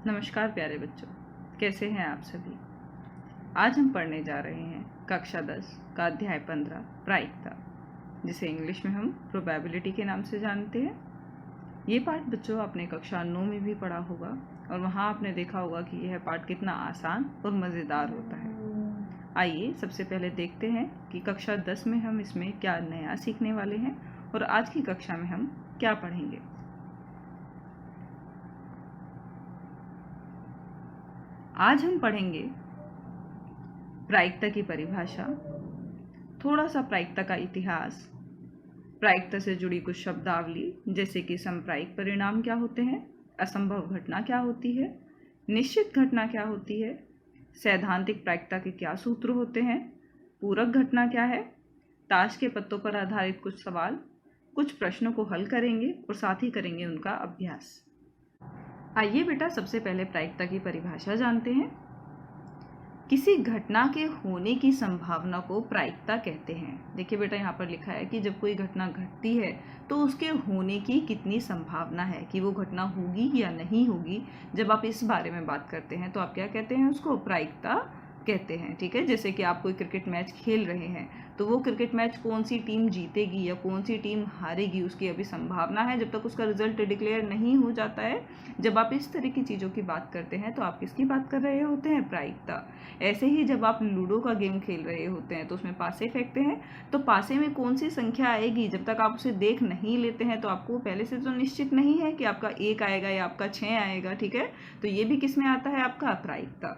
नमस्कार प्यारे बच्चों, कैसे हैं आप सभी। आज हम पढ़ने जा रहे हैं कक्षा 10 का अध्याय 15 प्रायिकता, जिसे इंग्लिश में हम प्रोबेबिलिटी के नाम से जानते हैं। ये पाठ बच्चों आपने कक्षा 9 में भी पढ़ा होगा और वहाँ आपने देखा होगा कि यह पाठ कितना आसान और मज़ेदार होता है। आइए सबसे पहले देखते हैं कि कक्षा 10 में हम इसमें क्या नया सीखने वाले हैं और आज की कक्षा में हम क्या पढ़ेंगे। आज हम पढ़ेंगे प्रायिकता की परिभाषा, थोड़ा सा प्रायिकता का इतिहास, प्रायिकता से जुड़ी कुछ शब्दावली जैसे कि समप्रायिक परिणाम क्या होते हैं, असंभव घटना क्या होती है, निश्चित घटना क्या होती है, सैद्धांतिक प्रायिकता के क्या सूत्र होते हैं, पूरक घटना क्या है, ताश के पत्तों पर आधारित कुछ सवाल, कुछ प्रश्नों को हल करेंगे और साथ ही करेंगे उनका अभ्यास। आइए बेटा सबसे पहले प्रायिकता की परिभाषा जानते हैं। किसी घटना के होने की संभावना को प्रायिकता कहते हैं। देखिए बेटा यहाँ पर लिखा है कि जब कोई घटना घटती है तो उसके होने की कितनी संभावना है कि वो घटना होगी या नहीं होगी। जब आप इस बारे में बात करते हैं तो आप क्या कहते हैं, उसको प्रायिकता कहते हैं। ठीक है, जैसे कि आप कोई क्रिकेट मैच खेल रहे हैं तो वो क्रिकेट मैच कौन सी टीम जीतेगी या कौन सी टीम हारेगी उसकी अभी संभावना है, जब तक उसका रिजल्ट डिक्लेयर नहीं हो जाता है। जब आप इस तरह की चीज़ों की बात करते हैं तो आप किसकी बात कर रहे होते हैं, प्रायिकता। ऐसे ही जब आप लूडो का गेम खेल रहे होते हैं तो उसमें पासे फेंकते हैं तो पासे में कौन सी संख्या आएगी, जब तक आप उसे देख नहीं लेते हैं तो आपको पहले से तो निश्चित नहीं है कि आपका 1 आएगा या आपका 6 आएगा। ठीक है, तो ये भी किस में आता है, आपका प्रायिकता।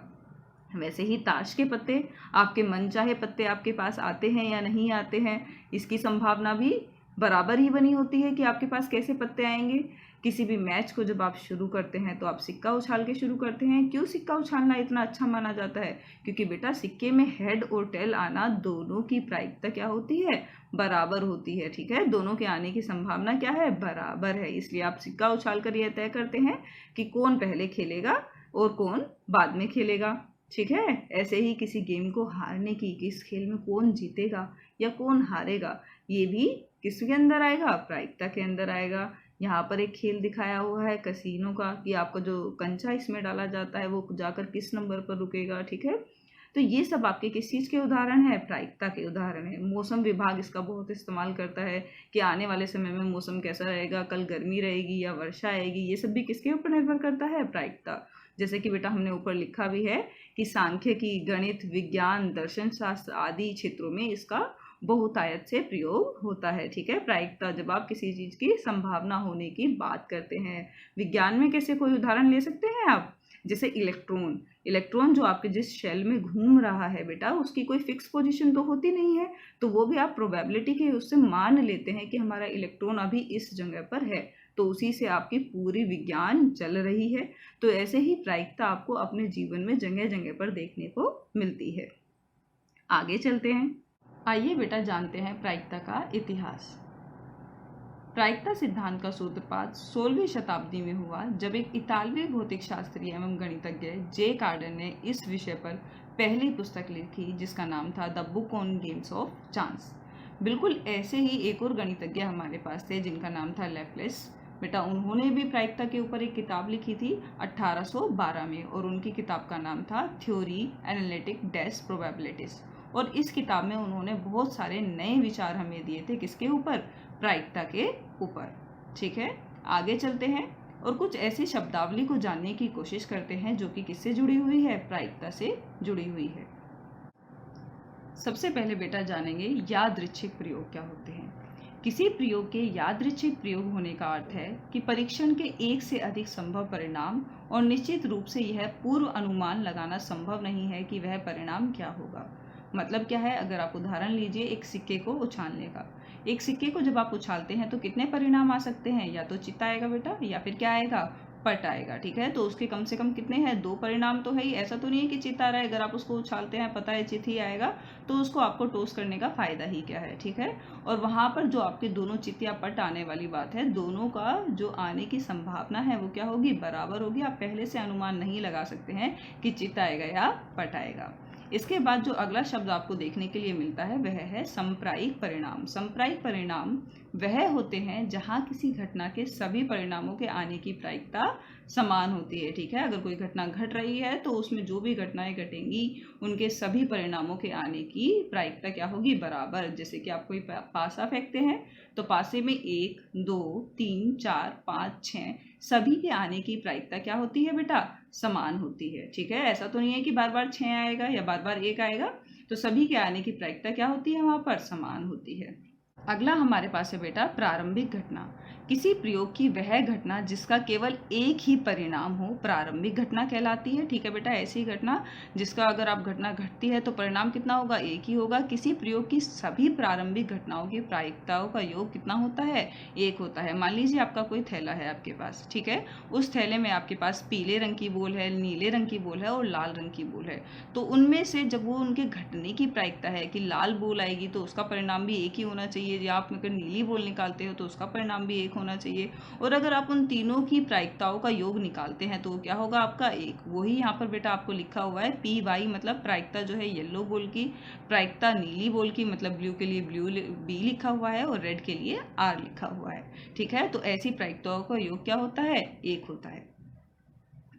वैसे ही ताश के पत्ते, आपके मनचाहे पत्ते आपके पास आते हैं या नहीं आते हैं, इसकी संभावना भी बराबर ही बनी होती है कि आपके पास कैसे पत्ते आएंगे। किसी भी मैच को जब आप शुरू करते हैं तो आप सिक्का उछाल के शुरू करते हैं। क्यों सिक्का उछालना इतना अच्छा माना जाता है, क्योंकि बेटा सिक्के में हेड और टेल आना दोनों की प्रायिकता क्या होती है, बराबर होती है। ठीक है, दोनों के आने की संभावना क्या है, बराबर है। इसलिए आप सिक्का उछाल कर यह तय करते हैं कि कौन पहले खेलेगा और कौन बाद में खेलेगा। ठीक है, ऐसे ही किसी गेम को हारने की, किस खेल में कौन जीतेगा या कौन हारेगा, ये भी किसके अंदर आएगा, प्रायिकता के अंदर आएगा। यहाँ पर एक खेल दिखाया हुआ है कसीनो का कि आपका जो कंचा इसमें डाला जाता है वो जाकर किस नंबर पर रुकेगा। ठीक है, तो ये सब आपके किस चीज़ के उदाहरण है, प्रायिकता के उदाहरण है। मौसम विभाग इसका बहुत इस्तेमाल करता है कि आने वाले समय में मौसम कैसा रहेगा, कल गर्मी रहेगी या वर्षा आएगी, ये सब भी किसके ऊपर निर्भर करता है, प्रायिकता। जैसे कि बेटा हमने ऊपर लिखा भी है कि सांख्यिकी, गणित, विज्ञान, दर्शन शास्त्र आदि क्षेत्रों में इसका बहुतायत से प्रयोग होता है। ठीक है, प्रायिकता जब आप किसी चीज़ की संभावना होने की बात करते हैं। विज्ञान में कैसे कोई उदाहरण ले सकते हैं आप, जैसे इलेक्ट्रॉन जो आपके जिस शेल में घूम रहा है बेटा, उसकी कोई फिक्स पोजीशन तो होती नहीं है, तो वो भी आप प्रोबेबिलिटी के उससे मान लेते हैं कि हमारा इलेक्ट्रॉन अभी इस जगह पर है, तो उसी से आपकी पूरी विज्ञान चल रही है। तो ऐसे ही प्रायिकता आपको अपने जीवन में जगह जगह पर देखने को मिलती है। आगे चलते हैं, आइए बेटा जानते हैं प्रायिकता का इतिहास। प्रायिकता सिद्धांत का सूत्रपात 16वीं शताब्दी में हुआ, जब एक इतालवी भौतिक शास्त्री एवं गणितज्ञ जे कार्डन ने इस विषय पर पहली पुस्तक लिखी, जिसका नाम था the book on games of chance. बिल्कुल ऐसे ही एक और गणितज्ञ हमारे पास थे जिनका नाम था लैप्लेस। बेटा उन्होंने भी प्रायिकता के ऊपर एक किताब लिखी थी 1812 में, और उनकी किताब का नाम था थ्योरी एनालिटिक डैश प्रोबेबिलिटीज। और इस किताब में उन्होंने बहुत सारे नए विचार हमें दिए थे, किसके ऊपर, प्रायिकता के ऊपर। ठीक है, आगे चलते हैं और कुछ ऐसी शब्दावली को जानने की कोशिश करते हैं जो कि किससे जुड़ी हुई है, प्रायिकता से जुड़ी हुई है। सबसे पहले बेटा जानेंगे यादृच्छिक प्रयोग क्या होते हैं। किसी प्रयोग के यादृच्छिक प्रयोग होने का अर्थ है कि परीक्षण के एक से अधिक संभव परिणाम और निश्चित रूप से यह पूर्व अनुमान लगाना संभव नहीं है कि वह परिणाम क्या होगा। मतलब क्या है, अगर आप उदाहरण लीजिए एक सिक्के को उछालने का। एक सिक्के को जब आप उछालते हैं तो कितने परिणाम आ सकते हैं, या तो चित्त आएगा बेटा या फिर क्या आएगा, पट आएगा। ठीक है, तो उसके कम से कम कितने हैं, 2 परिणाम तो है ही। ऐसा तो नहीं है कि चित्त आ रहा है, अगर आप उसको उछालते हैं पता है चित्त ही आएगा, तो उसको आपको टॉस करने का फायदा ही क्या है। ठीक है, और वहाँ पर जो आपके दोनों चित्त या पट आने वाली बात है, दोनों का जो आने की संभावना है वो क्या होगी, बराबर होगी। आप पहले से अनुमान नहीं लगा सकते हैं कि चित्त आएगा या पट आएगा। इसके बाद जो अगला शब्द आपको देखने के लिए मिलता है वह है संप्रायिक परिणाम। संप्रायिक परिणाम वह होते हैं जहां किसी घटना के सभी परिणामों के आने की प्रायिकता समान होती है। ठीक है, अगर कोई घटना घट रही है तो उसमें जो भी घटनाएं घटेंगी उनके सभी परिणामों के आने की प्रायिकता क्या होगी, बराबर। जैसे कि आप कोई पासा फेंकते हैं तो पासे में 1, 2, 3, 4, 5, 6 सभी के आने की प्रायिकता क्या होती है बेटा, समान होती है। ठीक है, ऐसा तो नहीं है कि बार बार 6 आएगा या बार बार 1 आएगा, तो सभी के आने की प्रायिकता क्या होती है, वहां पर समान होती है। अगला हमारे पास है बेटा प्रारंभिक घटना। किसी प्रयोग की वह घटना जिसका केवल एक ही परिणाम हो प्रारंभिक घटना कहलाती है। ठीक है बेटा, ऐसी घटना जिसका अगर आप घटना घटती है तो परिणाम कितना होगा, एक ही होगा। किसी प्रयोग की सभी प्रारंभिक घटनाओं की प्रायिकताओं का योग कितना होता है, एक होता है। मान लीजिए आपका कोई थैला है आपके पास, ठीक है, उस थैले में आपके पास पीले रंग की बोल है, नीले रंग की बोल है और लाल रंग की बोल है। तो उनमें से जब वो उनके घटने की प्रायिकता है कि लाल बोल आएगी तो उसका परिणाम भी एक ही होना चाहिए, या आप अगर नीली बोल निकालते हो तो उसका परिणाम भी एक होना चाहिए। और अगर आप उन तीनों की प्रायिकताओं का योग निकालते हैं तो क्या होगा आपका, एक। वही यहाँ पर बेटा आपको लिखा हुआ है पी वाई, मतलब प्रायिकता जो है येलो बोल की, प्रायिकता नीली बोल की मतलब ब्लू के लिए ब्लू बी लिखा हुआ है और रेड के लिए आर लिखा हुआ है। ठीक है, तो ऐसी प्रायिकताओं का योग क्या होता है, एक होता है।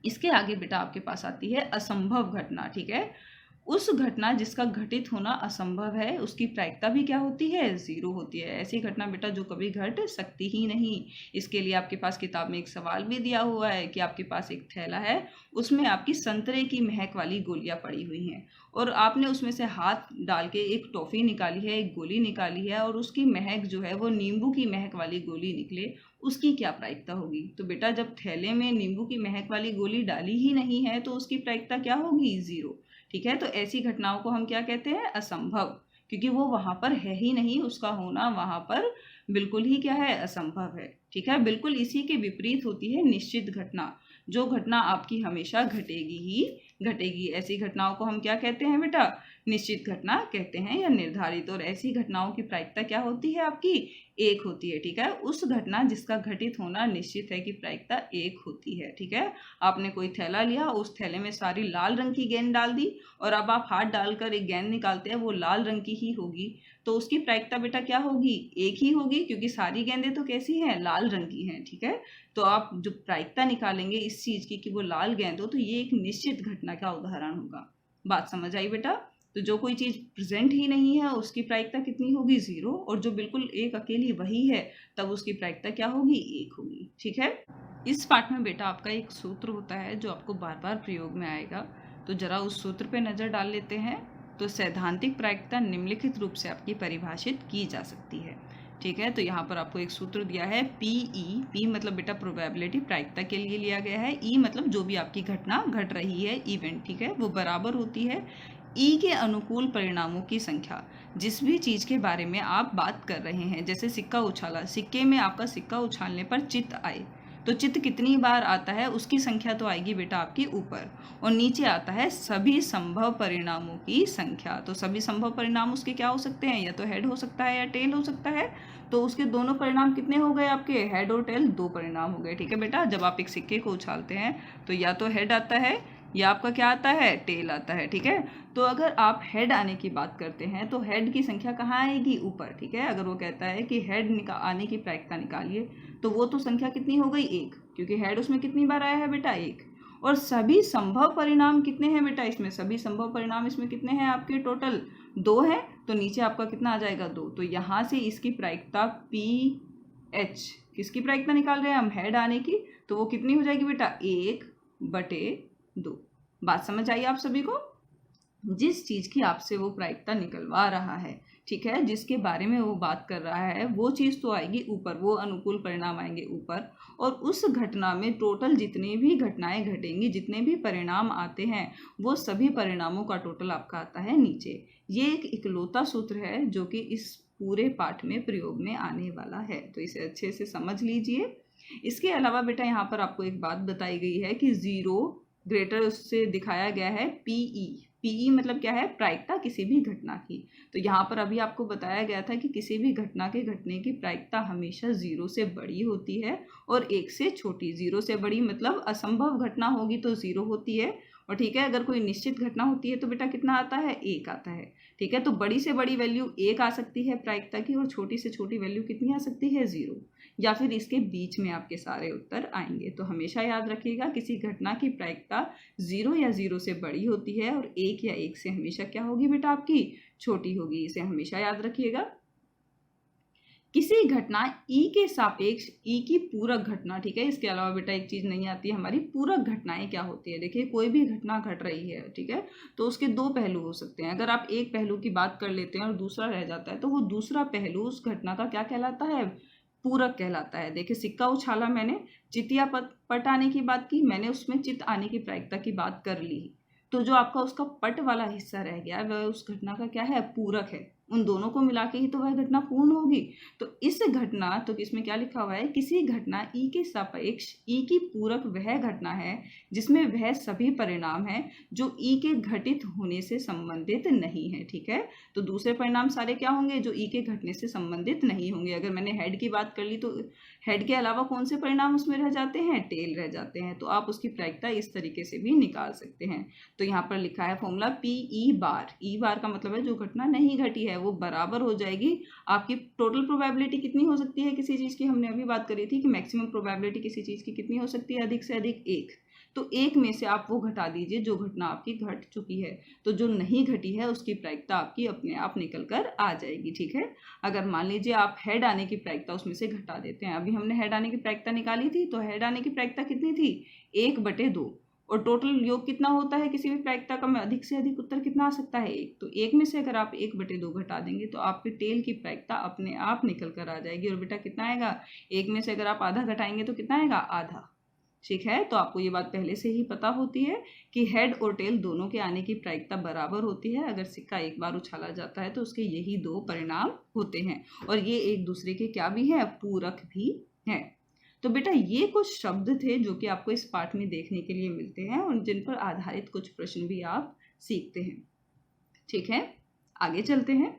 इसके आगे बेटा आपके पास आती है असंभव घटना। ठीक है, उस घटना जिसका घटित होना असंभव है उसकी प्रायिकता भी क्या होती है, 0 होती है। ऐसी घटना बेटा जो कभी घट सकती ही नहीं। इसके लिए आपके पास किताब में एक सवाल भी दिया हुआ है कि आपके पास एक थैला है, उसमें आपकी संतरे की महक वाली गोलियां पड़ी हुई हैं और आपने उसमें से हाथ डाल के एक टॉफी निकाली है, एक गोली निकाली है और उसकी महक जो है वो नींबू की महक वाली गोली निकले, उसकी क्या प्रायिकता होगी। तो बेटा जब थैले में नींबू की महक वाली गोली डाली ही नहीं है तो उसकी प्रायिकता क्या होगी, 0। ठीक है, तो ऐसी घटनाओं को हम क्या कहते हैं, असंभव, क्योंकि वो वहां पर है ही नहीं, उसका होना वहां पर बिल्कुल ही क्या है, असंभव है। ठीक है, बिल्कुल इसी के विपरीत होती है निश्चित घटना, जो घटना आपकी हमेशा घटेगी ही घटेगी। ऐसी घटनाओं को हम क्या कहते हैं बेटा, निश्चित घटना कहते हैं या निर्धारित। और ऐसी घटनाओं की प्रायिकता क्या होती है आपकी, एक होती है। ठीक है, उस घटना जिसका घटित होना निश्चित है की प्रायिकता एक होती है। ठीक है, आपने कोई थैला लिया, उस थैले में सारी लाल रंग की गेंद डाल दी और अब आप हाथ डालकर एक गेंद निकालते हैं, वो लाल रंग की ही होगी, तो उसकी प्रायिकता बेटा क्या होगी, एक ही होगी, क्योंकि सारी गेंदें तो कैसी हैं, लाल रंग की हैं। ठीक है, तो आप जो प्रायिकता निकालेंगे इस चीज की कि वो लाल गेंद हो, तो ये एक निश्चित घटना का उदाहरण होगा। बात समझ आई बेटा। तो जो कोई चीज प्रेजेंट ही नहीं है उसकी प्रायिकता कितनी होगी, 0, और जो बिल्कुल एक अकेली वही है तब उसकी प्रायिकता क्या होगी, 1 होगी। ठीक है, इस पाठ में बेटा आपका एक सूत्र होता है जो आपको बार बार प्रयोग में आएगा, तो जरा उस सूत्र पे नजर डाल लेते हैं। तो सैद्धांतिक प्रायिकता निम्नलिखित रूप से आपकी परिभाषित की जा सकती है। ठीक है, तो यहाँ पर आपको एक सूत्र दिया है PE, P मतलब बेटा प्रोबेबिलिटी, प्रायिकता के लिए लिया गया है। E मतलब जो भी आपकी घटना घट रही है, इवेंट, ठीक है, वो बराबर होती है E के अनुकूल परिणामों की संख्या। जिस भी चीज के बारे में आप बात कर रहे हैं, जैसे सिक्का उछाला, सिक्के में आपका सिक्का उछालने पर चित्त आए, तो चित्त कितनी बार आता है उसकी संख्या तो आएगी बेटा आपकी ऊपर, और नीचे आता है सभी संभव परिणामों की संख्या। तो सभी संभव परिणाम उसके क्या हो सकते हैं, या तो हेड हो सकता है या टेल हो सकता है। तो उसके दोनों परिणाम कितने हो गए आपके, हेड और टेल, 2 परिणाम हो गए। ठीक है बेटा, जब आप एक सिक्के को उछालते हैं तो या तो हेड आता है या आपका क्या आता है, टेल आता है। ठीक है, तो अगर आप हेड आने की बात करते हैं तो हेड की संख्या कहाँ आएगी, ऊपर। ठीक है, अगर वो कहता है कि हेड आने की प्रायिकता निकालिए, तो वो तो संख्या कितनी हो गई, 1, क्योंकि हेड उसमें कितनी बार आया है बेटा, 1। और सभी संभव परिणाम कितने हैं बेटा, इसमें सभी संभव परिणाम इसमें कितने हैं आपके, टोटल 2 हैं, तो नीचे आपका कितना आ जाएगा, 2। तो यहाँ से इसकी प्रायिकता PH, किसकी प्रायिकता निकाल रहे हैं हम, हेड आने की, तो वो कितनी हो जाएगी बेटा, 1/2। बात समझ आई आप सभी को। जिस चीज की आपसे वो प्रायिकता निकलवा रहा है, ठीक है, जिसके बारे में वो बात कर रहा है, वो चीज तो आएगी ऊपर, वो अनुकूल परिणाम आएंगे ऊपर, और उस घटना में टोटल जितनी भी घटनाएं घटेंगी, जितने भी परिणाम आते हैं, वो सभी परिणामों का टोटल आपका आता है नीचे। ये एक इकलौता सूत्र है जो कि इस पूरे पाठ में प्रयोग में आने वाला है, तो इसे अच्छे से समझ लीजिए। इसके अलावा बेटा यहाँ पर आपको एक बात बताई गई है कि 0 ग्रेटर उससे दिखाया गया है PE, पीई मतलब क्या है, प्रायिकता किसी भी घटना की। तो यहाँ पर अभी आपको बताया गया था कि किसी भी घटना के घटने की प्रायिकता हमेशा 0 से बड़ी होती है और 1 से छोटी। 0 से बड़ी मतलब असंभव घटना होगी तो 0 होती है, और ठीक है अगर कोई निश्चित घटना होती है तो बेटा कितना आता है, 1 आता है। ठीक है, तो बड़ी से बड़ी वैल्यू 1 आ सकती है प्रायिकता की, और छोटी से छोटी वैल्यू कितनी आ सकती है, 0, या फिर इसके बीच में आपके सारे उत्तर आएंगे। तो हमेशा याद रखिएगा किसी घटना की प्रायिकता 0 या 0 से बड़ी होती है और 1 या 1 से हमेशा क्या होगी बेटा, आपकी छोटी होगी। इसे हमेशा याद रखिएगा। किसी घटना ई के सापेक्ष ई की पूरक घटना, ठीक है, इसके अलावा बेटा एक चीज नहीं आती है हमारी, पूरक घटनाएं क्या होती है। देखिए कोई भी घटना घट रही है, ठीक है, तो उसके दो पहलू हो सकते हैं। अगर आप एक पहलू की बात कर लेते हैं और दूसरा रह जाता है तो वो दूसरा पहलू उस घटना का क्या कहलाता है, पूरक कहलाता है। देखिए सिक्का उछाला मैंने, चितिया पट आने की बात की मैंने, उसमें चित आने की प्रायिकता की बात कर ली, तो जो आपका उसका पट वाला हिस्सा रह गया वह उस घटना का क्या है, पूरक है। उन दोनों को मिला के ही तो वह घटना पूर्ण होगी। तो इस घटना, तो इसमें क्या लिखा हुआ है, किसी घटना ई के सापेक्ष ई की पूरक वह घटना है जिसमें वह सभी परिणाम है जो ई के घटित होने से संबंधित नहीं है। ठीक है, तो दूसरे परिणाम सारे क्या होंगे, जो ई के घटने से संबंधित नहीं होंगे। अगर मैंने हेड की बात कर ली तो हेड के अलावा कौन से परिणाम उसमें रह जाते हैं, टेल रह जाते हैं। तो आप उसकी प्रायिकता इस तरीके से भी निकाल सकते हैं। तो यहाँ पर लिखा है फॉर्मूला पी ई बार, ई बार का मतलब है जो घटना नहीं घटी है वो बराबर हो जाएगी आपकी टोटल प्रोबेबिलिटी कितनी हो सकती है किसी चीज की, हमने अभी बात करी थी कि मैक्सिमम प्रोबेबिलिटी किसी चीज की कितनी हो सकती है, अधिक से अधिक 1। तो 1 में से आप वो घटा दीजिए जो घटना आपकी घट चुकी है, तो जो नहीं घटी है उसकी प्रायिकता आपकी अपने आप निकल कर आ जाएगी। ठीक है, अगर मान लीजिए आप हेड आने की प्रायिकता उसमें से घटा देते हैं, अभी हमने हेड आने की प्रायिकता निकाली थी, तो हेड आने की प्रायिकता कितनी थी, 1/2, और टोटल योग कितना होता है किसी भी प्रायिकता का, में अधिक से अधिक उत्तर कितना आ सकता है, 1। तो 1 में से अगर आप 1/2 घटा देंगे तो आपके टेल की प्रायिकता अपने आप निकल कर आ जाएगी। और बेटा कितना आएगा, 1 में से अगर आप आधा घटाएंगे तो कितना आएगा, आधा। ठीक है, तो आपको ये बात पहले से ही पता होती है कि हेड और टेल दोनों के आने की प्रायिकता बराबर होती है। अगर सिक्का एक बार उछाला जाता है तो उसके यही 2 परिणाम होते हैं, और ये एक दूसरे के क्या भी है, पूरक भी है। तो बेटा ये कुछ शब्द थे जो कि आपको इस पाठ में देखने के लिए मिलते हैं और जिन पर आधारित कुछ प्रश्न भी आप सीखते हैं। ठीक है, आगे चलते हैं।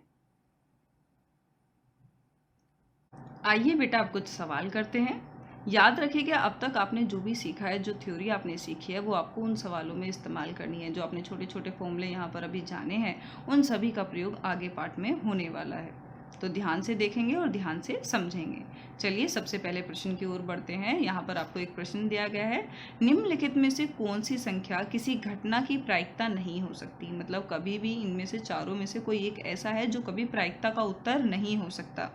आइए बेटा आप कुछ सवाल करते हैं। याद रखिएगा अब तक आपने जो भी सीखा है, जो थ्योरी आपने सीखी है, वो आपको उन सवालों में इस्तेमाल करनी है। जो आपने छोटे छोटे फॉर्मूले यहाँ पर अभी जाने हैं उन सभी का प्रयोग आगे पाठ में होने वाला है। तो ध्यान से देखेंगे और ध्यान से समझेंगे। चलिए सबसे पहले प्रश्न की ओर बढ़ते हैं। यहाँ पर आपको एक प्रश्न दिया गया है, निम्नलिखित में से कौन सी संख्या किसी घटना की प्रायिकता नहीं हो सकती। मतलब कभी भी इनमें से चारों में से कोई एक ऐसा है जो कभी प्रायिकता का उत्तर नहीं हो सकता।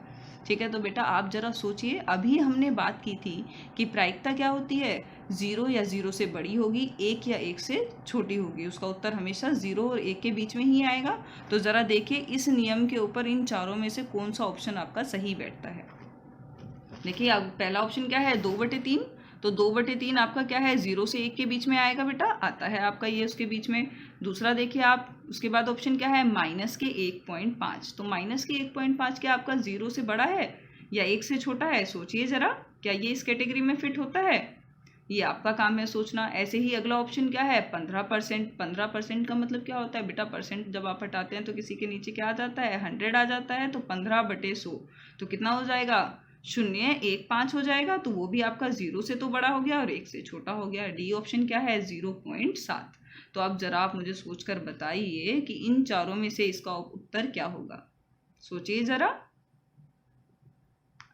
ठीक है, तो बेटा आप जरा सोचिए, अभी हमने बात की थी कि प्रायिकता क्या होती है, 0 या 0 से बड़ी होगी, 1 या 1 से छोटी होगी। उसका उत्तर हमेशा 0 और 1 के बीच में ही आएगा। तो ज़रा देखिए इस नियम के ऊपर इन चारों में से कौन सा ऑप्शन आपका सही बैठता है। देखिए अब पहला ऑप्शन क्या है, 2/3। तो 2/3 आपका क्या है, 0 से 1 के बीच में आएगा बेटा, आता है आपका ये उसके बीच में। दूसरा देखिए आप, उसके बाद ऑप्शन क्या है, -1.5। तो -1.5 क्या आपका 0 से बड़ा है या 1 से छोटा है, सोचिए ज़रा, क्या ये इस कैटेगरी में फिट होता है। ये आपका काम है सोचना। ऐसे ही अगला ऑप्शन क्या है, 15%। 15% का मतलब क्या होता है बेटा, परसेंट जब आप हटाते हैं तो किसी के नीचे क्या आ जाता है, 100 आ जाता है। तो 15/100 तो कितना हो जाएगा, 0.15 हो जाएगा। तो वो भी आपका 0 से तो बड़ा हो गया और 1 से छोटा हो गया। डी ऑप्शन क्या है, 0.7। तो अब जरा आप मुझे सोचकर बताइए कि इन चारों में से इसका उत्तर क्या होगा, सोचिए जरा।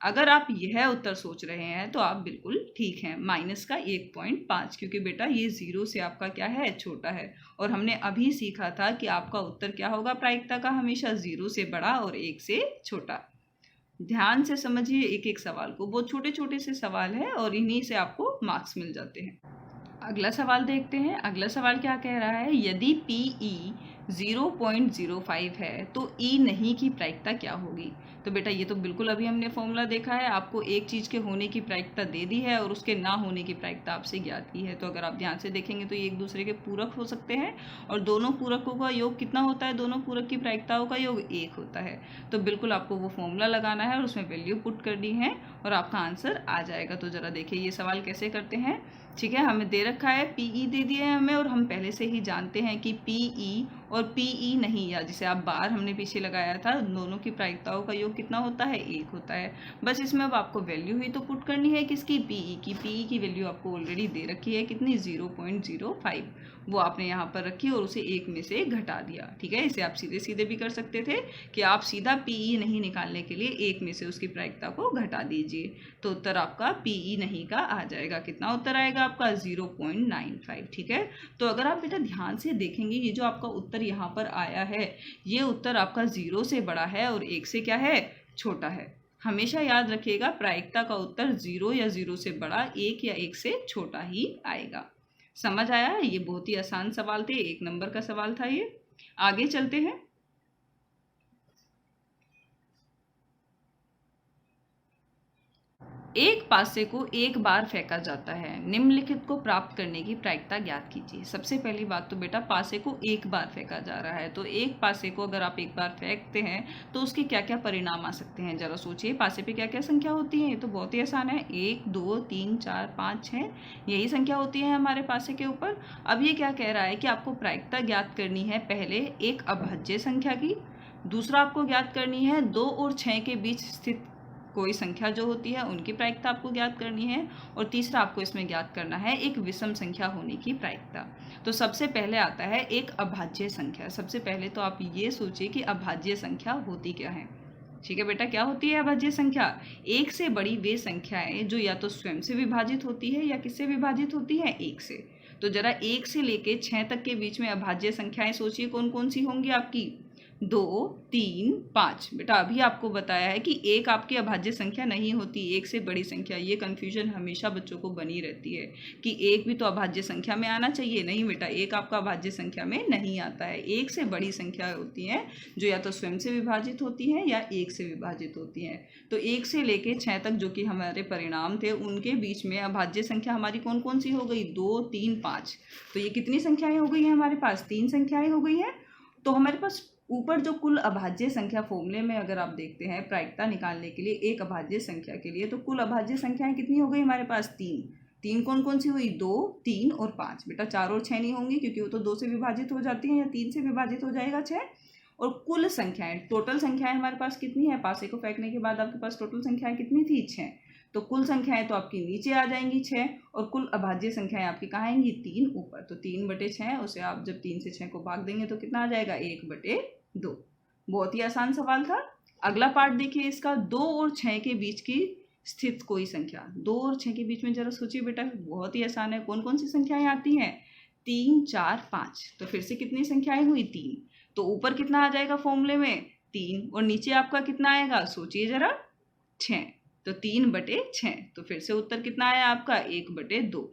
अगर आप यह उत्तर सोच रहे हैं तो आप बिल्कुल ठीक हैं, -1.5, क्योंकि बेटा ये 0 से आपका क्या है, छोटा है। और हमने अभी सीखा था कि आपका उत्तर क्या होगा प्रायिकता का, हमेशा 0 से बड़ा और 1 से छोटा। ध्यान से समझिए एक एक सवाल को, बहुत छोटे छोटे से सवाल है और इन्हीं से आपको मार्क्स मिल जाते हैं। अगला सवाल देखते हैं। अगला सवाल क्या कह रहा है, यदि PE 0.05 है तो E नहीं की प्रायिकता क्या होगी। तो बेटा ये तो बिल्कुल अभी हमने फॉर्मूला देखा है, आपको एक चीज़ के होने की प्रायिकता दे दी है और उसके ना होने की प्रायिकता आपसे ज्ञात की है। तो अगर आप ध्यान से देखेंगे तो ये एक दूसरे के पूरक हो सकते हैं और दोनों पूरकों का योग कितना होता है, दोनों पूरक की प्रायिकताओं का योग 1 होता है। तो बिल्कुल आपको वो फॉर्मूला लगाना है और उसमें वैल्यू पुट करनी है और आपका आंसर आ जाएगा। तो ज़रा देखिए ये सवाल कैसे करते हैं। ठीक है, हमें दे रखा है PE दे दिया है हमें, और हम पहले से ही जानते हैं कि PE और पीई नहीं, या जिसे आप बार हमने पीछे लगाया था, दोनों की प्रायिकताओं का योग कितना होता है, 1 होता है। बस इसमें अब आपको वैल्यू ही तो पुट करनी है किसकी, पीई की। पीई की वैल्यू आपको ऑलरेडी दे रखी है कितनी, 0.05, वो आपने यहाँ पर रखी और उसे 1 में से घटा दिया। ठीक है, इसे आप सीधे सीधे भी कर सकते थे कि आप सीधा पीई नहीं निकालने के लिए 1 में से उसकी प्रायिकता को घटा दीजिए, तो उत्तर आपका पीई नहीं का आ जाएगा। कितना उत्तर आएगा आपका, 0.95। ठीक है, तो अगर आप बेटा ध्यान से देखेंगे, ये जो आपका उत्तर यहाँ पर आया है, ये उत्तर आपका 0 से बड़ा है और 1 से क्या है, छोटा है। हमेशा याद रखिएगा, प्रायिकता का उत्तर 0 या 0 से बड़ा, 1 या 1 से छोटा ही आएगा। समझ आया, ये बहुत ही आसान सवाल थे, 1 नंबर का सवाल था ये। आगे चलते हैं। एक पासे को एक बार फेंका जाता है, निम्नलिखित को प्राप्त करने की प्रायिकता ज्ञात कीजिए। सबसे पहली बात तो बेटा, पासे को एक बार फेंका जा रहा है, तो एक पासे को अगर आप एक बार फेंकते हैं तो उसके क्या क्या परिणाम आ सकते हैं, जरा सोचिए। पासे पे क्या क्या संख्या होती है, ये तो बहुत ही आसान है, 1 2 3 4 5 6, यही संख्या होती है हमारे पासे के ऊपर। अब ये क्या कह रहा है कि आपको प्रायिकता ज्ञात करनी है, पहले एक अभाज्य संख्या की, दूसरा आपको ज्ञात करनी है 2 और 6 के बीच स्थित कोई संख्या जो होती है उनकी प्रायिकता आपको ज्ञात करनी है, और तीसरा आपको इसमें ज्ञात करना है एक विषम संख्या होने की प्रायिकता। तो सबसे पहले आता है एक अभाज्य संख्या। सबसे पहले तो आप ये सोचिए कि अभाज्य संख्या होती क्या है। ठीक है बेटा, क्या होती है अभाज्य संख्या, 1 से बड़ी वे संख्याएं जो या तो स्वयं से विभाजित होती है या किससे विभाजित होती है, 1 से। तो जरा 1 से लेके 6 तक के बीच में अभाज्य संख्याएं सोचिए कौन कौन सी होंगी आपकी, 2 3 5। बेटा अभी आपको बताया है कि 1 आपकी अभाज्य संख्या नहीं होती, 1 से बड़ी संख्या। ये कन्फ्यूजन हमेशा बच्चों को बनी रहती है कि 1 भी तो अभाज्य संख्या में आना चाहिए। नहीं बेटा, 1 आपका अभाज्य संख्या में नहीं आता है। 1 से बड़ी संख्या होती हैं जो या तो स्वयं से विभाजित होती हैं या 1 से विभाजित होती हैं। तो 1 से लेके 6 तक जो कि हमारे परिणाम थे, उनके बीच में अभाज्य संख्या हमारी कौन कौन सी हो गई, 2 3 5। तो ये कितनी संख्याएं हो गई हैं हमारे पास, 3 संख्याएं हो गई हैं। तो हमारे पास ऊपर जो कुल अभाज्य संख्या फॉर्मूले में अगर आप देखते हैं प्रायिकता निकालने के लिए एक अभाज्य संख्या के लिए, तो कुल अभाज्य संख्याएं कितनी हो गई हमारे पास, 3 कौन कौन सी हुई, 2 3 और 5। बेटा 4 और 6 नहीं होंगी क्योंकि वो तो 2 से विभाजित हो जाती हैं, या 3 से विभाजित हो जाएगा 6। और कुल संख्याएं, टोटल संख्याएं हमारे पास कितनी है, पासे को फेंकने के बाद आपके पास टोटल संख्याएं कितनी थी, 6। तो कुल संख्याएं तो आपकी नीचे आ जाएंगी 6, और कुल अभाज्य संख्याएं आपकी कहाँ आएंगी, 3 ऊपर। तो 3/6, उसे आप जब 3 से 6 को भाग देंगे तो कितना आ जाएगा, 1/2। बहुत ही आसान सवाल था। अगला पार्ट देखिए इसका, 2 और 6 के बीच की स्थित कोई संख्या। 2 और 6 के बीच में जरा सोचिए बेटा, बहुत ही आसान है। कौन कौन सी संख्याएं आती हैं, 3 4 5। तो फिर से कितनी संख्याएं हुई, 3। तो ऊपर कितना आ जाएगा फॉर्मूले में, 3, और नीचे आपका कितना आएगा, सोचिए जरा, 6। तो 3/6। तो फिर से उत्तर कितना आया आपका, 1/2।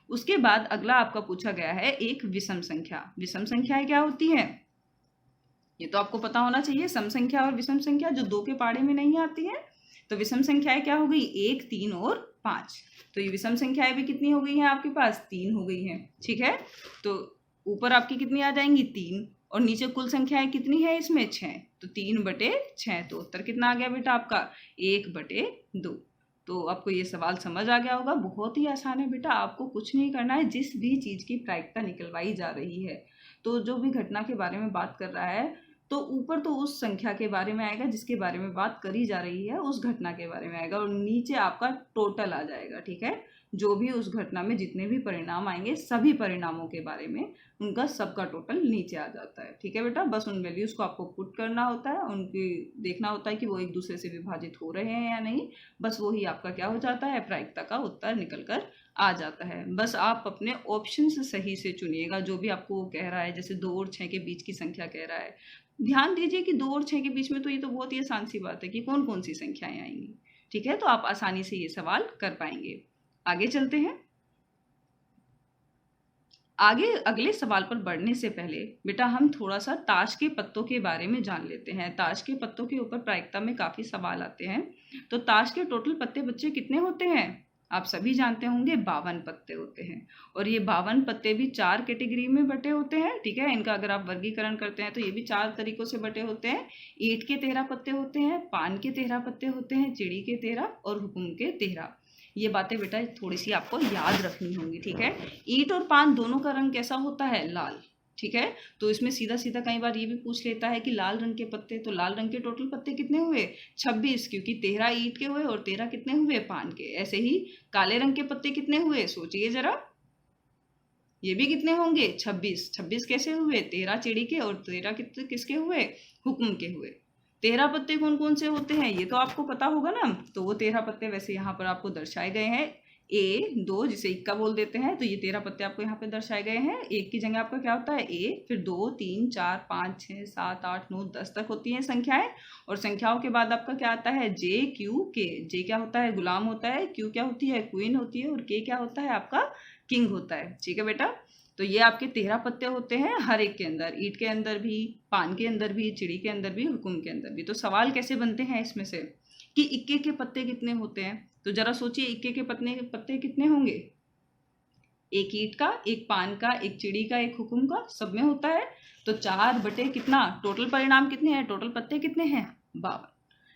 उसके बाद अगला आपका पूछा गया है एक विषम संख्या। विषम संख्याएं क्या होती है, ये तो आपको पता होना चाहिए। सम संख्या और विषम संख्या जो 2 के पाढ़े में नहीं आती है। तो विषम संख्याएं क्या हो गई, 1 3 और 5। तो ये विषम संख्याएं भी कितनी हो गई हैं आपके पास, 3 हो गई हैं। ठीक है, तो ऊपर आपकी कितनी आ जाएंगी, 3, और नीचे कुल संख्याएं कितनी है इसमें, 6। तो 3/6। तो उत्तर कितना आ गया बेटा आपका, 1/2। तो आपको ये सवाल समझ आ गया होगा। बहुत ही आसान है बेटा, आपको कुछ नहीं करना है। जिस भी चीज़ की प्रायिकता निकलवाई जा रही है, तो जो भी घटना के बारे में बात कर रहा है, तो ऊपर तो उस संख्या के बारे में आएगा जिसके बारे में बात करी जा रही है, उस घटना के बारे में आएगा, और नीचे आपका टोटल आ जाएगा। ठीक है, जो भी उस घटना में जितने भी परिणाम आएंगे, सभी परिणामों के बारे में उनका सबका टोटल नीचे आ जाता है। ठीक है बेटा, बस उन वैल्यूज़ को आपको पुट करना होता है, उनकी देखना होता है कि वो एक दूसरे से विभाजित हो रहे हैं या नहीं। बस वही आपका क्या हो जाता है, प्रायिकता का उत्तर निकल कर आ जाता है। बस आप अपने ऑप्शन से सही से चुनिएगा, जो भी आपको वो कह रहा है। जैसे 2 और 6 के बीच की संख्या कह रहा है, ध्यान दीजिए कि 2 और 6 के बीच में तो ये तो बहुत ही आसान सी बात है कि कौन कौन सी संख्याएं आएंगी। ठीक है, तो आप आसानी से ये सवाल कर पाएंगे। आगे चलते हैं। आगे अगले सवाल पर बढ़ने से पहले बेटा हम थोड़ा सा ताश के पत्तों के बारे में जान लेते हैं। ताश के पत्तों के ऊपर प्रायिकता में काफ़ी सवाल आते हैं। तो ताश के टोटल पत्ते बच्चे कितने होते हैं, आप सभी जानते होंगे, 52 पत्ते होते हैं। और ये 52 पत्ते भी 4 कैटेगरी में बटे होते हैं। ठीक है, इनका अगर आप वर्गीकरण करते हैं तो ये भी 4 तरीकों से बटे होते हैं। ईंट के 13 पत्ते होते हैं, पान के 13 पत्ते होते हैं, चिड़ी के 13 और हुकुम के 13। ये बातें बेटा थोड़ी सी आपको याद रखनी होंगी। ठीक है, ईंट और पान दोनों का रंग कैसा होता है, लाल। ठीक है। तो इसमें सीधा सीधा कई बार ये भी पूछ लेता है कि लाल रंग के पत्ते, तो लाल रंग के टोटल पत्ते कितने हुए? 26, क्योंकि 13 ईंट के हुए और 13 कितने हुए? पान के। ऐसे ही काले रंग के पत्ते कितने हुए? सोचिए जरा, ये भी कितने होंगे? 26। 26 कैसे हुए? 13 चिड़ी के और 13 किसके हुए? हुक्म के हुए। 13 पत्ते कौन कौन से होते हैं ये तो आपको पता होगा ना। तो वो 13 पत्ते वैसे यहाँ पर आपको दर्शाए गए हैं। ए 2 जिसे इक्का बोल देते हैं, तो ये 13 पत्ते आपको यहाँ पे दर्शाए गए हैं। एक की जगह आपका क्या होता है? ए, फिर 2 3 4 5 6 7 8 9 10 तक होती हैं संख्याएं। और संख्याओं के बाद आपका क्या आता है? जे क्यू के। जे क्या होता है? गुलाम होता है। क्यू क्या होती है? क्वीन होती है। और के क्या होता है? आपका किंग होता है। ठीक है बेटा। तो ये आपके 13 पत्ते होते हैं हर एक के अंदर, ईंट के अंदर भी, पान के अंदर भी, चिड़ी के अंदर भी, हुकुम के अंदर भी। तो सवाल कैसे बनते हैं इसमें से कि इक्के के पत्ते कितने होते हैं? तो जरा सोचिए, इक्के के पत्ते कितने होंगे? एक ईंट का, एक पान का, एक चिड़ी का, एक हुकुम का, सब में होता है। तो 4 बटे कितना? टोटल परिणाम कितने हैं? टोटल पत्ते कितने हैं? 52।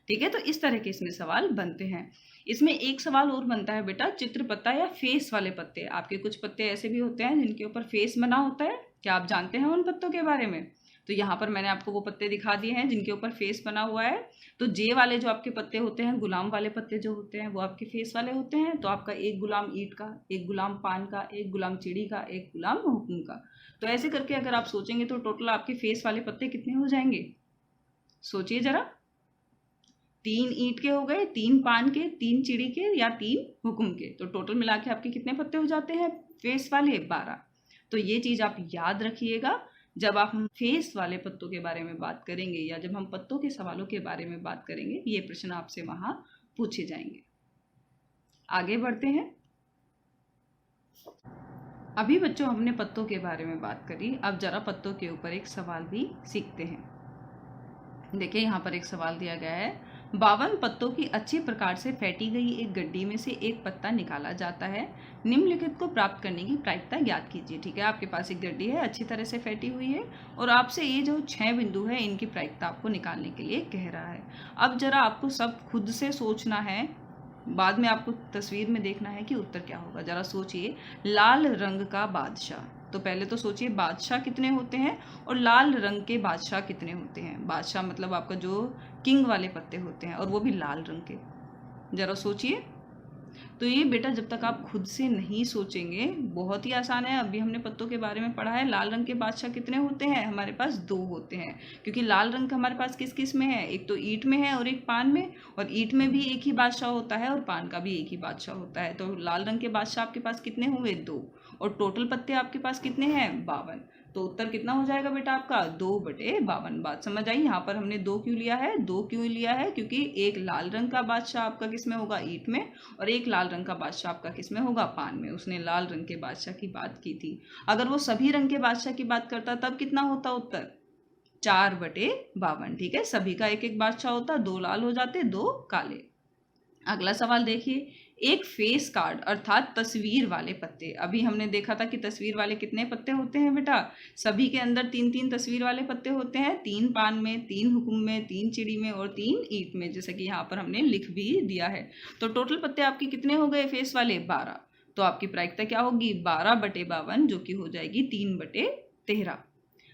ठीक है। तो इस तरह के इसमें सवाल बनते हैं। इसमें एक सवाल और बनता है बेटा, चित्र पत्ता या फेस वाले पत्ते। आपके कुछ पत्ते ऐसे भी होते हैं जिनके ऊपर फेस बना होता है। क्या आप जानते हैं उन पत्तों के बारे में? तो यहाँ पर मैंने आपको वो पत्ते दिखा दिए हैं जिनके ऊपर फेस बना हुआ है। तो जे वाले जो आपके पत्ते होते हैं, गुलाम वाले पत्ते जो होते हैं, वो आपके फेस वाले होते हैं। तो आपका एक गुलाम ईंट का, एक गुलाम पान का, एक गुलाम चिड़ी का, एक गुलाम हुकुम का। तो ऐसे करके अगर आप सोचेंगे तो टोटल आपके फेस वाले पत्ते कितने हो जाएंगे? सोचिए जरा। 3 ईंट के हो गए, 3 पान के, 3 चिड़ी के या 3 हुकुम के। तो टोटल मिला के आपके कितने पत्ते हो जाते हैं फेस वाले? 12। तो ये चीज आप याद रखिएगा जब आप हम फेस वाले पत्तों के बारे में बात करेंगे या जब हम पत्तों के सवालों के बारे में बात करेंगे, ये प्रश्न आपसे वहां पूछे जाएंगे। आगे बढ़ते हैं। अभी बच्चों हमने पत्तों के बारे में बात करी, अब जरा पत्तों के ऊपर एक सवाल भी सीखते हैं। देखिए यहाँ पर एक सवाल दिया गया है, 52 पत्तों की अच्छी प्रकार से फेंटी गई एक गड्डी में से एक पत्ता निकाला जाता है। निम्नलिखित को प्राप्त करने की प्रायिकता ज्ञात कीजिए। ठीक है, आपके पास एक गड्डी है, अच्छी तरह से फेंटी हुई है, और आपसे ये जो 6 बिंदु है इनकी प्रायिकता आपको निकालने के लिए कह रहा है। अब जरा आपको सब खुद से सोचना है, बाद में आपको तस्वीर में देखना है कि उत्तर क्या होगा। जरा सोचिए, लाल रंग का बादशाह। तो पहले तो सोचिए बादशाह कितने होते हैं और लाल रंग के बादशाह कितने होते हैं। बादशाह मतलब आपका जो किंग वाले पत्ते होते हैं, और वो भी लाल रंग के। जरा सोचिए। तो ये बेटा जब तक आप खुद से नहीं सोचेंगे, बहुत ही आसान है। अभी हमने पत्तों के बारे में पढ़ा है। लाल रंग के बादशाह कितने होते हैं? हमारे पास 2 होते हैं, क्योंकि लाल रंग का हमारे पास किस किस में है? एक तो ईंट में है और एक पान में, और ईंट में भी एक ही बादशाह होता है और पान का भी एक ही बादशाह होता है। तो लाल रंग के बादशाह आपके पास कितने हुए? 2। और टोटल पत्ते आपके पास कितने हैं? 52। तो उत्तर कितना हो जाएगा बेटा आपका? 2/52। बात समझ आई? यहाँ पर हमने 2 क्यों लिया है? 2 क्यों लिया है? क्योंकि एक लाल रंग का बादशाह आपका किस में होगा? ईंट में, और एक लाल रंग का बादशाह आपका किस में होगा? पान में। उसने लाल रंग के बादशाह की बात की थी। अगर वो सभी रंग के बादशाह की बात करता तब कितना होता उत्तर? 4/52। ठीक है, सभी का एक एक बादशाह होता, 2 लाल हो जाते, 2 काले। अगला सवाल देखिए, एक फेस कार्ड अर्थात तस्वीर वाले पत्ते। अभी हमने देखा था कि तस्वीर वाले कितने पत्ते होते हैं बेटा? सभी के अंदर 3-3 तस्वीर वाले पत्ते होते हैं। 3 पान में, 3 हुकुम में, 3 चिड़ी में और 3 ईंट में, जैसे कि यहाँ पर हमने लिख भी दिया है। तो टोटल पत्ते आपके कितने हो गए फेस वाले? 12। तो आपकी प्रायिकता क्या होगी? 12/52, जो कि हो जाएगी 3/13।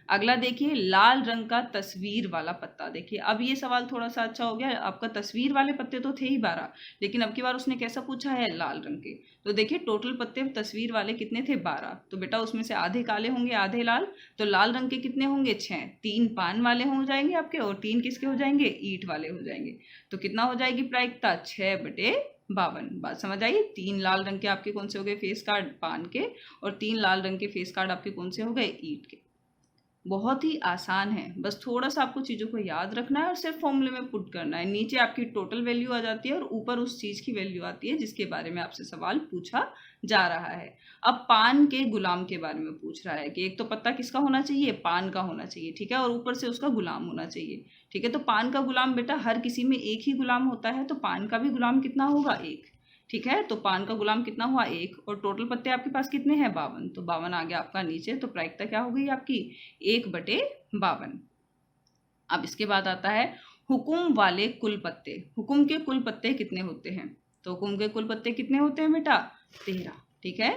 अगला देखिए, लाल रंग का तस्वीर वाला पत्ता। देखिए अब ये सवाल थोड़ा सा अच्छा हो गया। आपका तस्वीर वाले पत्ते तो थे ही 12, लेकिन अब की बार उसने कैसा पूछा है? लाल रंग के। तो देखिए टोटल पत्ते तस्वीर वाले कितने थे? 12। तो बेटा उसमें से आधे काले होंगे, आधे लाल। तो लाल रंग के कितने होंगे? 6। 3 पान वाले हो जाएंगे आपके, और 3 किसके हो जाएंगे? ईंट वाले हो जाएंगे। तो कितना हो जाएगी प्रायिकता? 6/52। बात समझ आई? 3 लाल रंग के आपके कौन से हो गए फेस कार्ड? पान के। और 3 लाल रंग के फेस कार्ड आपके कौन से हो गए? ईंट के। बहुत ही आसान है, बस थोड़ा सा आपको चीज़ों को याद रखना है और सिर्फ फॉर्मूले में पुट करना है। नीचे आपकी टोटल वैल्यू आ जाती है और ऊपर उस चीज़ की वैल्यू आती है जिसके बारे में आपसे सवाल पूछा जा रहा है। अब पान के गुलाम के बारे में पूछ रहा है कि एक तो पत्ता किसका होना चाहिए? पान का होना चाहिए, ठीक है, और ऊपर से उसका गुलाम होना चाहिए, ठीक है। तो पान का गुलाम बेटा हर किसी में एक ही गुलाम होता है, तो पान का भी गुलाम कितना होगा? 1, ठीक है। तो पान का गुलाम कितना हुआ? 1। और टोटल पत्ते आपके पास कितने हैं? 52। तो 52 आ गया आपका नीचे। तो प्रायिकता क्या हो गई आपकी? 1/52। अब इसके बाद आता है हुकुम वाले कुल पत्ते। हुकुम के कुल पत्ते कितने होते हैं? तो हुकुम के कुल पत्ते कितने होते हैं बेटा? 13, ठीक है।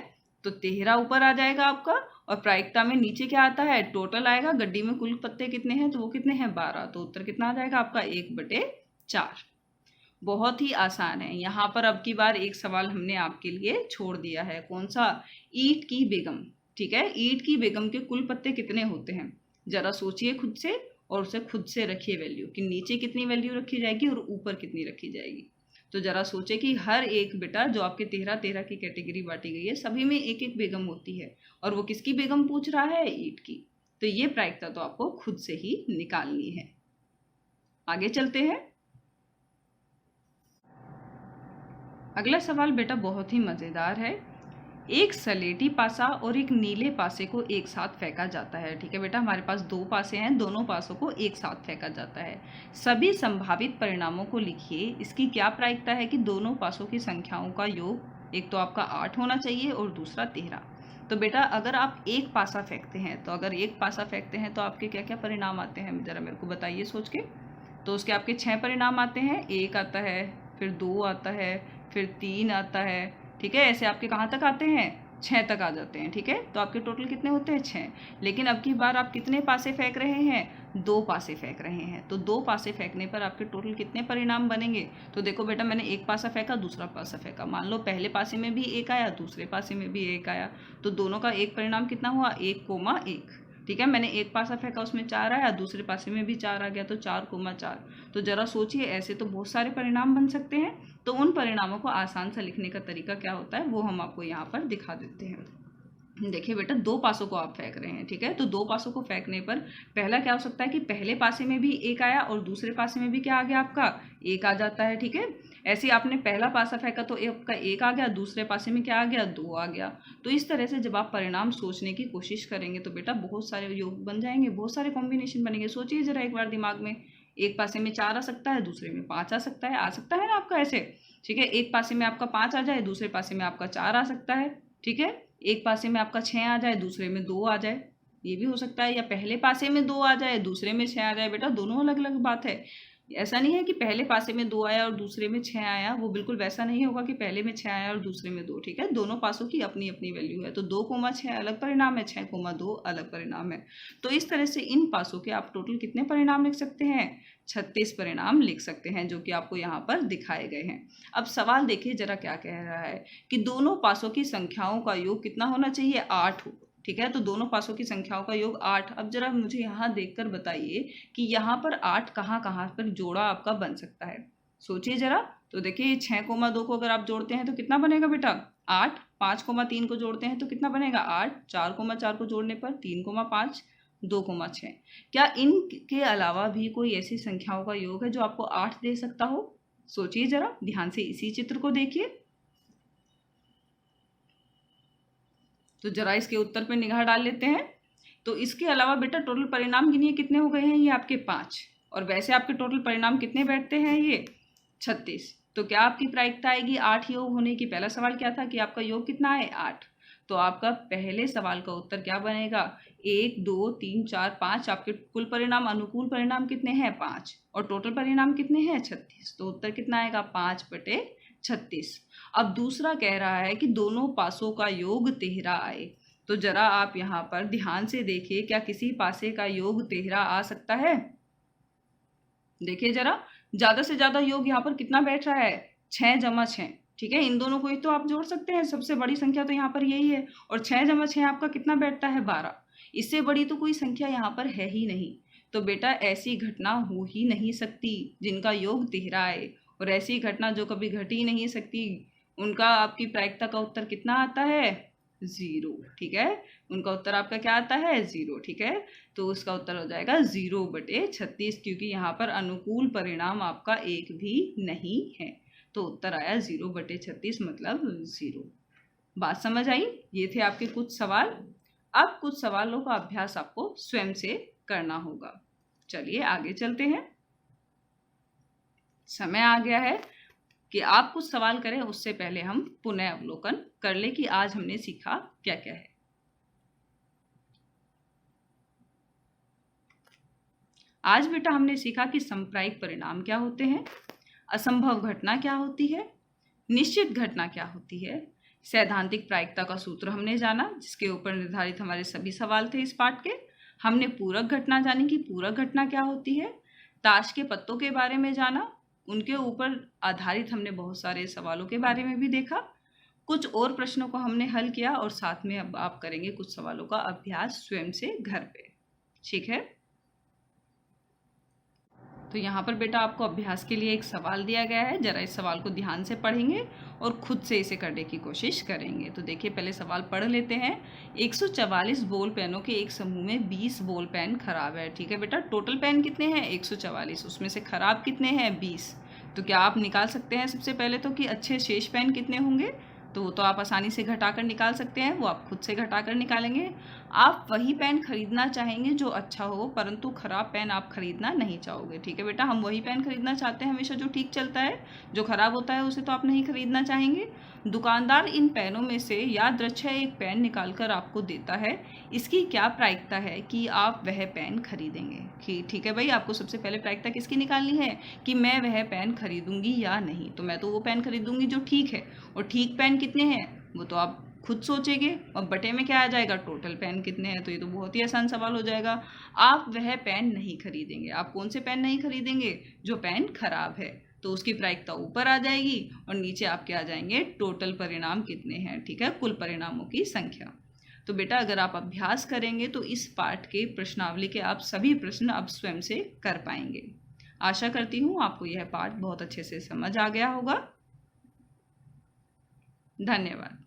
तो 13 ऊपर आ जाएगा आपका, और प्रायिकता में नीचे क्या आता है, टोटल आएगा, गड्डी में कुल पत्ते कितने हैं तो वो कितने हैं 12, तो उत्तर कितना आ जाएगा आपका 1/4। बहुत ही आसान है। यहाँ पर अब की बार एक सवाल हमने आपके लिए छोड़ दिया है, कौन सा, ईंट की बेगम। ठीक है, ईंट की बेगम के कुल पत्ते कितने होते हैं, जरा सोचिए खुद से और उसे खुद से रखिए वैल्यू कि नीचे कितनी वैल्यू रखी जाएगी और ऊपर कितनी रखी जाएगी। तो जरा सोचे कि हर एक बेटा जो आपके 13 की कैटेगरी बांटी गई है सभी में एक एक बेगम होती है और वो किसकी बेगम पूछ रहा है, ईंट की। तो ये प्रायिकता तो आपको खुद से ही निकालनी है। आगे चलते हैं। अगला सवाल बेटा बहुत ही मजेदार है। एक सलेटी पासा और एक नीले पासे को एक साथ फेंका जाता है। ठीक है बेटा, हमारे पास 2 पासे हैं, दोनों पासों को एक साथ फेंका जाता है। सभी संभावित परिणामों को लिखिए। इसकी क्या प्रायिकता है कि दोनों पासों की संख्याओं का योग एक तो आपका 8 होना चाहिए और दूसरा 13। तो बेटा अगर आप एक पासा फेंकते हैं तो आपके क्या क्या परिणाम आते हैं, जरा मेरे को बताइए सोच के। तो उसके आपके 6 परिणाम आते हैं, 1 आता है, फिर 2 आता है, फिर 3 आता है। ठीक है, ऐसे आपके कहाँ तक आते हैं, 6 तक आ जाते हैं। ठीक है, तो आपके टोटल कितने होते हैं, 6। लेकिन अब की बार आप कितने पासे फेंक रहे हैं, 2 पासे फेंक रहे हैं। तो 2 पासे फेंकने पर आपके टोटल कितने परिणाम बनेंगे। तो देखो बेटा, मैंने एक पासा फेंका, दूसरा पासा फेंका, मान लो पहले पासे में भी 1 आया, दूसरे पासे में भी 1 आया, तो दोनों का एक परिणाम कितना हुआ, 1,1। ठीक है, मैंने एक पासा फेंका, उसमें 4 आया, दूसरे पासे में भी 4 आ गया, तो 4,4। तो जरा सोचिए, ऐसे तो बहुत सारे परिणाम बन सकते हैं। तो उन परिणामों को आसान सा लिखने का तरीका क्या होता है वो हम आपको यहाँ पर दिखा देते हैं। देखिए बेटा, 2 पासों को आप फेंक रहे हैं। ठीक है, तो 2 पासों को फेंकने पर पहला क्या हो सकता है कि पहले पासे में भी 1 आया और दूसरे पासे में भी क्या आ गया, आपका 1 आ जाता है। ठीक है, ऐसे आपने पहला पासा फेंका तो आपका 1 आ गया, दूसरे पासे में क्या आ गया, 2 आ गया। तो इस तरह से जब आप परिणाम सोचने की कोशिश करेंगे तो बेटा बहुत सारे योग बन जाएंगे, बहुत सारे कॉम्बिनेशन बनेंगे। सोचिए जरा एक बार दिमाग में, एक पासे में 4 आ सकता है, दूसरे में 5 आ सकता है ना आपका ऐसे। ठीक है, एक पासे में आपका 5 आ जाए, दूसरे पासे में आपका 4 आ सकता है। ठीक है, एक पासे में आपका 6 आ जाए, दूसरे में 2 आ जाए, ये भी हो सकता है। या पहले पासे में 2 आ जाए, दूसरे में 6 आ जाए। बेटा दोनों अलग अलग बात है। ऐसा नहीं है कि पहले पासे में 2 आया और दूसरे में 6 आया, वो बिल्कुल वैसा नहीं होगा कि पहले में 6 आया और दूसरे में 2। ठीक है, दोनों पासों की अपनी अपनी वैल्यू है। तो 2,6 अलग परिणाम है, 6,2 अलग परिणाम है। तो इस तरह से इन पासों के आप टोटल कितने परिणाम लिख सकते हैं, 36 परिणाम लिख सकते हैं, जो कि आपको यहाँ पर दिखाए गए हैं। अब सवाल देखिए जरा क्या कह रहा है कि दोनों पासों की संख्याओं का योग कितना होना चाहिए, 8 हो। ठीक है, तो दोनों पासों की संख्याओं का योग 8। अब जरा मुझे यहाँ देखकर बताइए कि यहाँ पर 8 कहाँ कहाँ पर जोड़ा आपका बन सकता है, सोचिए जरा। तो देखिए 6,2 को अगर आप जोड़ते हैं तो कितना बनेगा बेटा, 8। 5,3 को जोड़ते हैं तो कितना बनेगा, 8। 4,4 को जोड़ने पर 3,5, 2,6। क्या इनके अलावा भी कोई ऐसी संख्याओं का योग है जो आपको 8 दे सकता हो, सोचिए जरा ध्यान से, इसी चित्र को देखिए। तो जरा इसके उत्तर पे निगाह डाल लेते हैं। तो इसके अलावा बेटा टोटल परिणाम गिनिए कितने हो गए हैं, ये आपके 5। और वैसे आपके टोटल परिणाम कितने बैठते हैं, ये 36। तो क्या आपकी प्रायिकता आएगी 8 योग होने की। पहला सवाल क्या था कि आपका योग कितना है, 8। तो आपका पहले सवाल का उत्तर क्या बनेगा, 1, 2, 3, 4, 5। आपके कुल परिणाम, अनुकूल परिणाम कितने हैं, 5, और टोटल परिणाम कितने हैं, 36। तो उत्तर कितना आएगा, 5/36। अब दूसरा कह रहा है कि दोनों पासों का योग 13 आए। तो जरा आप यहाँ पर ध्यान से देखिए, क्या किसी पासे का योग 13 आ सकता है। देखिए जरा, ज्यादा से ज्यादा योग यहाँ पर कितना बैठ रहा है, 6 + 6। ठीक है, इन दोनों को ही तो आप जोड़ सकते हैं, सबसे बड़ी संख्या तो यहाँ पर यही है। और 6 + 6 आपका कितना बैठता है, 12। इससे बड़ी तो कोई संख्या यहाँ पर है ही नहीं। तो बेटा ऐसी घटना हो ही नहीं सकती जिनका योग 13 आए, और ऐसी घटना जो कभी घट ही नहीं सकती उनका आपकी प्रायिकता का उत्तर कितना आता है, 0। ठीक है, उनका उत्तर आपका क्या आता है, 0। ठीक है, तो उसका उत्तर हो जाएगा 0/36, क्योंकि यहाँ पर अनुकूल परिणाम आपका एक भी नहीं है। तो उत्तर आया 0/36, मतलब 0। बात समझ आई। ये थे आपके कुछ सवाल। अब कुछ सवालों का अभ्यास आपको स्वयं से करना होगा। चलिए आगे चलते हैं। समय आ गया है कि आप कुछ सवाल करें, उससे पहले हम पुनः अवलोकन कर ले कि आज हमने सीखा क्या क्या है। आज बेटा हमने सीखा कि संप्रायिक परिणाम क्या होते हैं, असंभव घटना क्या होती है, निश्चित घटना क्या होती है, सैद्धांतिक प्रायिकता का सूत्र हमने जाना, जिसके ऊपर निर्धारित हमारे सभी सवाल थे इस पाठ के। हमने पूरक घटना जानी कि पूरक घटना क्या होती है। ताश के पत्तों के बारे में जाना, उनके ऊपर आधारित हमने बहुत सारे सवालों के बारे में भी देखा। कुछ और प्रश्नों को हमने हल किया और साथ में अब आप करेंगे कुछ सवालों का अभ्यास स्वयं से घर पे। ठीक है, तो यहाँ पर बेटा आपको अभ्यास के लिए एक सवाल दिया गया है। जरा इस सवाल को ध्यान से पढ़ेंगे और खुद से इसे करने की कोशिश करेंगे। तो देखिए, पहले सवाल पढ़ लेते हैं। 144 बॉल पेनों के एक समूह में 20 बॉल पेन खराब है। ठीक है बेटा, टोटल पेन कितने हैं? 144, उसमें से खराब कितने हैं? 20। तो क्या आप निकाल सकते हैं सबसे पहले तो कि अच्छे शेष पेन कितने होंगे? तो वो तो आप आसानी से घटाकर निकाल सकते हैं, वो आप खुद से घटाकर निकालेंगे। आप वही पेन खरीदना चाहेंगे जो अच्छा हो, परंतु खराब पेन आप खरीदना नहीं चाहोगे। ठीक है बेटा, हम वही पेन खरीदना चाहते हैं हमेशा जो ठीक चलता है, जो खराब होता है उसे तो आप नहीं खरीदना चाहेंगे। दुकानदार इन पेनों में से यादृच्छा एक पेन निकाल कर आपको देता है। इसकी क्या प्रायिकता है कि आप वह पेन खरीदेंगे? ठीक है भाई, आपको सबसे पहले प्रायिकता किसकी निकालनी है कि मैं वह पेन खरीदूंगी या नहीं। तो मैं तो वो पेन खरीदूंगी जो ठीक है, और ठीक पेन कितने हैं वो तो आप खुद सोचेंगे, और बटे में क्या आ जाएगा? टोटल पेन कितने हैं। तो ये तो बहुत ही आसान सवाल हो जाएगा। आप वह पेन नहीं खरीदेंगे। आप कौन से पेन नहीं खरीदेंगे? जो पेन खराब है। तो उसकी प्रायिकता ऊपर आ जाएगी और नीचे आपके आ जाएंगे टोटल परिणाम कितने हैं। ठीक है, कुल परिणामों की संख्या। तो बेटा अगर आप अभ्यास करेंगे तो इस पाठ के प्रश्नावली के आप सभी प्रश्न अब स्वयं से कर पाएंगे। आशा करती हूँ आपको यह पाठ बहुत अच्छे से समझ आ गया होगा। धन्यवाद।